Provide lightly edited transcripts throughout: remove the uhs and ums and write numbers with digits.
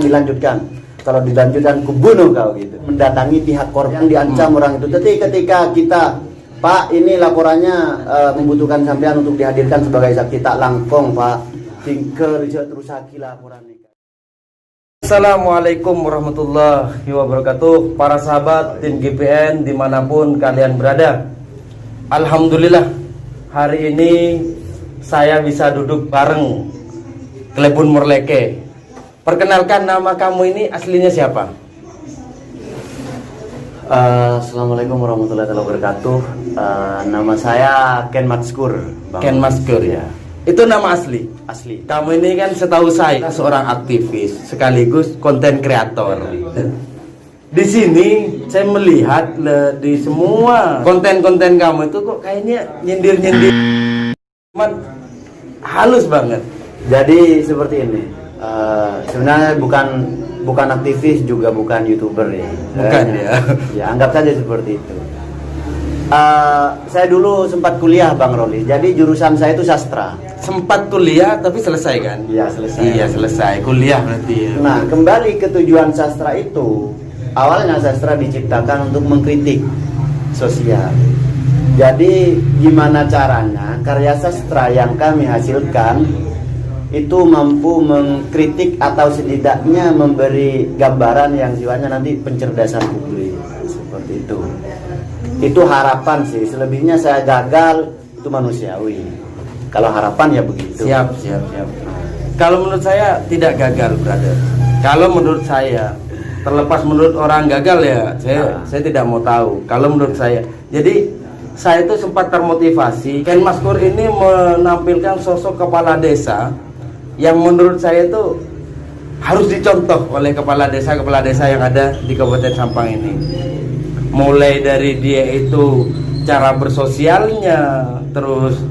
dilanjutkan. Kalau dilanjutkan kubunuh kau gitu. Mendatangi pihak korban yang diancam orang itu. Jadi ketika kita, Pak, ini laporannya membutuhkan sampean untuk dihadirkan sebagai saksi, tak langkong Pak. Tingker terus lagi laporan ini. Assalamualaikum warahmatullahi wabarakatuh. Para sahabat tim GPN dimanapun kalian berada, alhamdulillah hari ini saya bisa duduk bareng Klebun Morleke. Perkenalkan, nama kamu ini aslinya siapa? Assalamualaikum warahmatullahi wabarakatuh. Nama saya Ken Matskur, Bang. Ken Matskur ya. Itu nama asli. Asli. Kamu ini kan setahu saya seorang aktivis sekaligus konten kreator. Di sini saya melihat di semua konten-konten kamu itu kok kayaknya nyindir-nyindir, cuman halus banget. Jadi seperti ini. Sebenarnya bukan aktivis juga bukan YouTuber ya. Bukan ya. Ya anggap saja seperti itu. Saya dulu sempat kuliah Bang Roli. Jadi jurusan saya itu sastra. Sempat kuliah tapi selesai kan? Iya selesai. Iya selesai kuliah berarti ya. Nah kembali ke tujuan sastra itu, awalnya sastra diciptakan untuk mengkritik sosial. Jadi gimana caranya karya sastra yang kami hasilkan itu mampu mengkritik atau setidaknya memberi gambaran yang sifatnya nanti pencerdasan publik, seperti itu. Itu harapan sih, selebihnya saya gagal itu manusiawi. Kalau harapan ya begitu. Siap. Kalau menurut saya tidak gagal, brother. Kalau menurut saya, terlepas menurut orang gagal ya, saya tidak mau tahu. Kalau menurut saya, jadi saya itu sempat termotivasi. Ken Matskur ini menampilkan sosok kepala desa yang menurut saya itu harus dicontoh oleh kepala desa yang ada di Kabupaten Sampang ini. Mulai dari dia itu cara bersosialnya, terus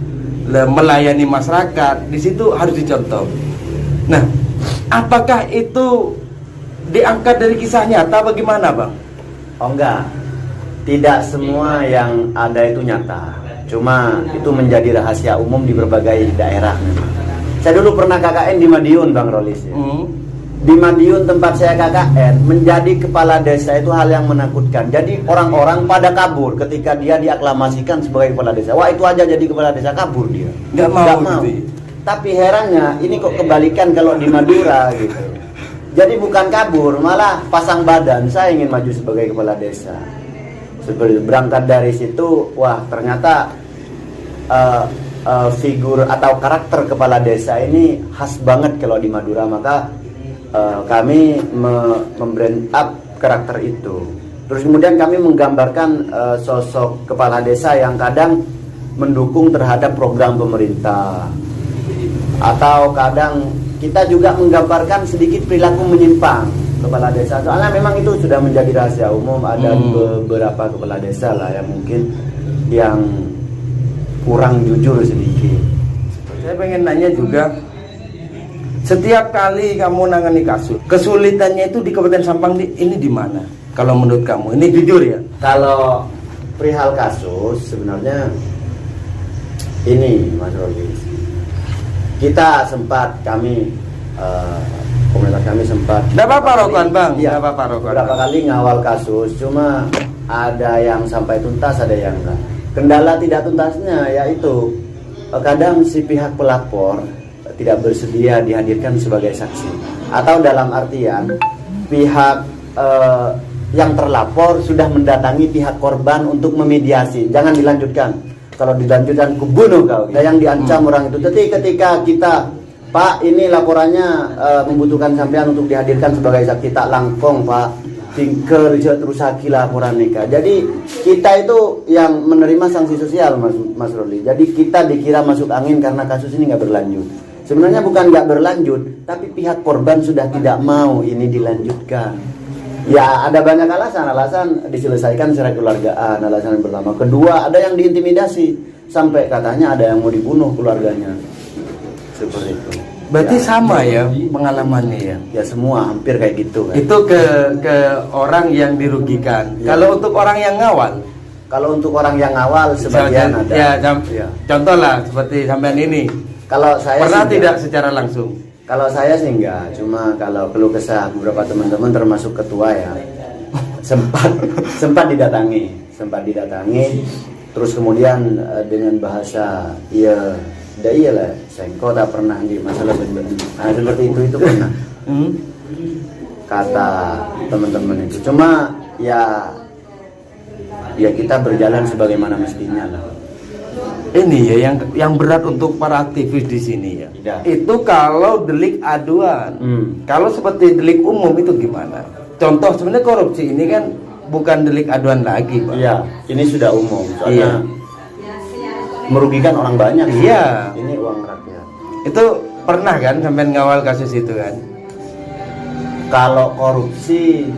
melayani masyarakat, di situ harus dicontoh. Nah, apakah itu diangkat dari kisah nyata bagaimana, Bang? Oh enggak, tidak semua yang ada itu nyata. Cuma itu menjadi rahasia umum di berbagai daerah memang. Saya dulu pernah KKN di Madiun, Bang Rolis ya. Di Madiun tempat saya KKN, menjadi kepala desa itu hal yang menakutkan. Jadi orang-orang pada kabur ketika dia diaklamasikan sebagai kepala desa. Wah itu aja jadi kepala desa, kabur dia. Nggak mau. Gitu. Tapi herannya ini kok kebalikan kalau di Madura gitu. Jadi bukan kabur, malah pasang badan, saya ingin maju sebagai kepala desa. Seperti berangkat dari situ, wah ternyata figur atau karakter kepala desa ini khas banget kalau di Madura, maka kami membrand up karakter itu. Terus kemudian kami menggambarkan sosok kepala desa yang kadang mendukung terhadap program pemerintah, atau kadang kita juga menggambarkan sedikit perilaku menyimpang kepala desa. Soalnya memang itu sudah menjadi rahasia umum, ada beberapa kepala desa lah yang mungkin yang kurang jujur sedikit. Saya pengen nanya juga, setiap kali kamu nangani kasus, kesulitannya itu di Kabupaten Sampang ini di mana? Kalau menurut kamu, ini jujur ya? Kalau perihal kasus sebenarnya ini Mas Rogi, kita sempat komunitas kami sempat. Tidak apa-apa rokokan Bang, iya, tidak apa-apa rokokan. Berapa kali ngawal kasus, cuma ada yang sampai tuntas, ada yang enggak. Kendala tidak tuntasnya yaitu kadang si pihak pelapor tidak bersedia dihadirkan sebagai saksi, atau dalam artian pihak yang terlapor sudah mendatangi pihak korban untuk memediasi, jangan dilanjutkan, kalau dilanjutkan kubunuh kau. Yang diancam orang itu. Jadi ketika kita, Pak, ini laporannya membutuhkan sampean untuk dihadirkan sebagai saksi, tak langkong Pak, tingker terus lagi laporan nikah. Jadi kita itu yang menerima sanksi sosial, Mas Roli. Jadi kita dikira masuk angin karena kasus ini nggak berlanjut. Sebenarnya bukan nggak berlanjut, tapi pihak korban sudah tidak mau ini dilanjutkan. Ya ada banyak alasan diselesaikan secara keluargaan, alasan yang pertama. Kedua, ada yang diintimidasi, sampai katanya ada yang mau dibunuh keluarganya. Seperti itu. Berarti ya, sama ya pengalamannya ya? Ya semua hampir kayak gitu kan. Itu ke orang yang dirugikan. Ya. Kalau untuk orang yang ngawal? Kalau untuk orang yang ngawal sebagian ada. Ya. Contoh lah seperti sampean ini. Kalau saya pernah tidak secara langsung? Kalau saya sih enggak, cuma kalau keluh kesah beberapa teman-teman termasuk ketua ya sempat didatangi, terus kemudian dengan bahasa iya lah, sengko tak pernah di masalah benar. Nah, seperti itu pernah kata teman-teman itu. Cuma ya kita berjalan sebagaimana mestinya lah. Ini ya yang berat untuk para aktivis di sini ya. Tidak. Itu kalau delik aduan. Kalau seperti delik umum itu gimana? Contoh sebenarnya korupsi ini kan bukan delik aduan lagi, Pak. Iya, ini sudah umum. Soalnya merugikan orang banyak. Iya. Ini uang rakyat. Itu pernah kan sampai ngawal kasus itu kan? Kalau korupsi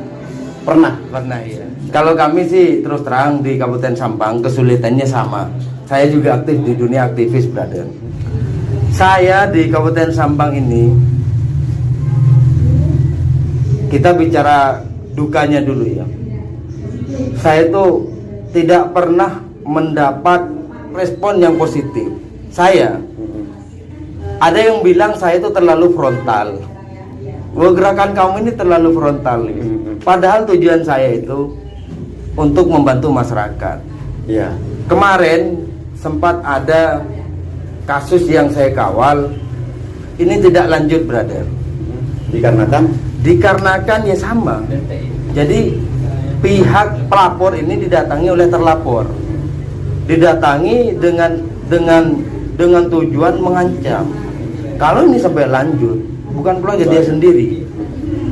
pernah. Pernah ya. Kalau kami sih terus terang di Kabupaten Sampang kesulitannya sama. Saya juga aktif di dunia aktivis, brother. Saya di Kabupaten Sampang ini, kita bicara dukanya dulu ya. Saya itu tidak pernah mendapat respon yang positif. Saya ada yang bilang saya itu terlalu frontal. Wah, gerakan kamu ini terlalu frontal. Padahal tujuan saya itu untuk membantu masyarakat. Iya. Kemarin sempat ada kasus yang saya kawal, ini tidak lanjut, brother. Dikarenakan ya sama. Jadi pihak pelapor ini didatangi oleh terlapor, didatangi dengan tujuan mengancam. Kalau ini sampai lanjut, bukan pulang dia sendiri.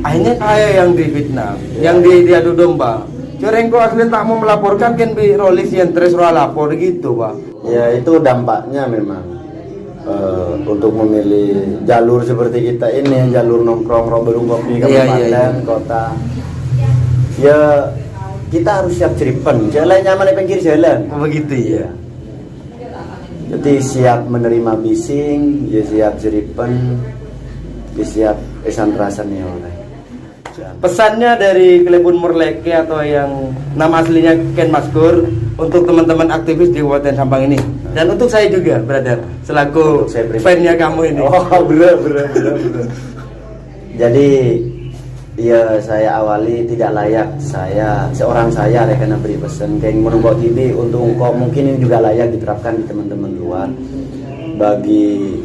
Akhirnya saya yang difitnah, yang diadu domba. Corengko asli tak mau melaporkan kan bi rolis yang terus lapor gitu, Pak. Ya itu dampaknya memang untuk memilih jalur seperti kita ini, jalur nongkrong berung kopi kabupaten kota. Ya kita harus siap ceripen, jalan nyaman di pinggir jalan. Begitu ya. Jadi siap menerima bising, ya siap ceripen, ya siap esan rasannya oleh. Pesannya dari Klebun Murleke atau yang nama aslinya Ken Maskur untuk teman-teman aktivis di Kabupaten Sampang ini, dan untuk saya juga, brother, selaku fan-nya kamu ini. Oh, bener. Jadi ya saya awali tidak layak seorang saya karena beri pesan kayak menunggu TV untuk kok mungkin ini juga layak diterapkan di teman-teman luar. Bagi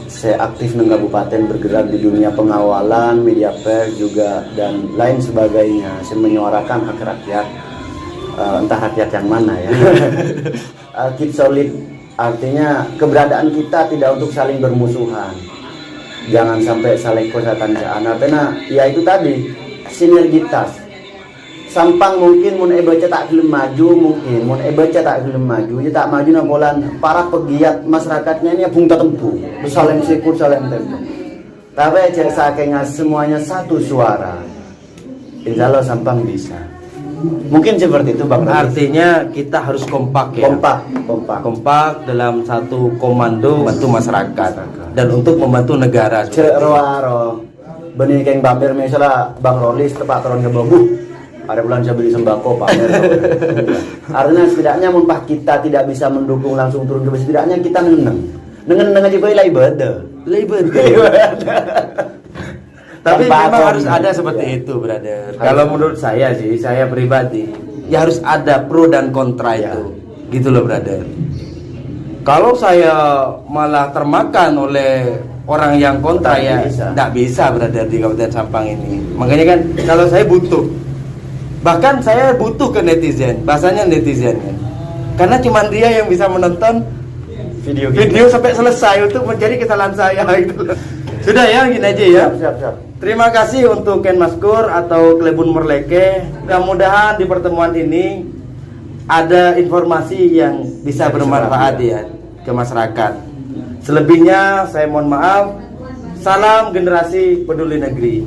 saya aktif di kabupaten bergerak di dunia pengawalan, media pers juga dan lain sebagainya. Saya menyuarakan hak rakyat, entah rakyat yang mana ya. Keep solid artinya keberadaan kita tidak untuk saling bermusuhan. Jangan sampai saling kosatan artinya ya itu tadi sinergitas. Sampang mungkin mun baca tak gelem maju, mungkin mun baca tak gelem maju, ya tak maju napolan para pegiat masyarakatnya ini bung tempu, saling sikut saling tempu. Tapi aja saking semuanya satu suara, insya Allah Sampang bisa. Mungkin seperti itu Bang. Artinya kita harus kompak ya. Kompak dalam satu komando membantu masyarakat dan untuk membantu negara. Roaro, benih keng bamber misalnya Bang Rolis tepat turun ke babu. Ada bulan saya beli sembako Pak. Artinya setidaknya mumpah kita tidak bisa mendukung langsung turun ke bawah, setidaknya kita nengen aja boleh ibadah. Tapi memang harus ada seperti itu, brother. Kalau menurut saya sih, saya pribadi, ya harus ada pro dan kontra itu. Gitu loh, brother. Kalau saya malah termakan oleh orang yang kontra ya tidak bisa, brother, di Kabupaten Sampang ini. Makanya kan kalau saya butuh, bahkan saya butuh ke netizen, bahasanya netizen kan. Karena cuma dia yang bisa menonton video sampai selesai untuk mencari kesalahan saya gitu. Sudah ya, gini aja ya. Siap. Terima kasih untuk Ken Maskur atau Klebun Murleke. Mudah-mudahan di pertemuan ini ada informasi yang bisa bermanfaat ya ke masyarakat. Selebihnya saya mohon maaf. Salam generasi peduli negeri.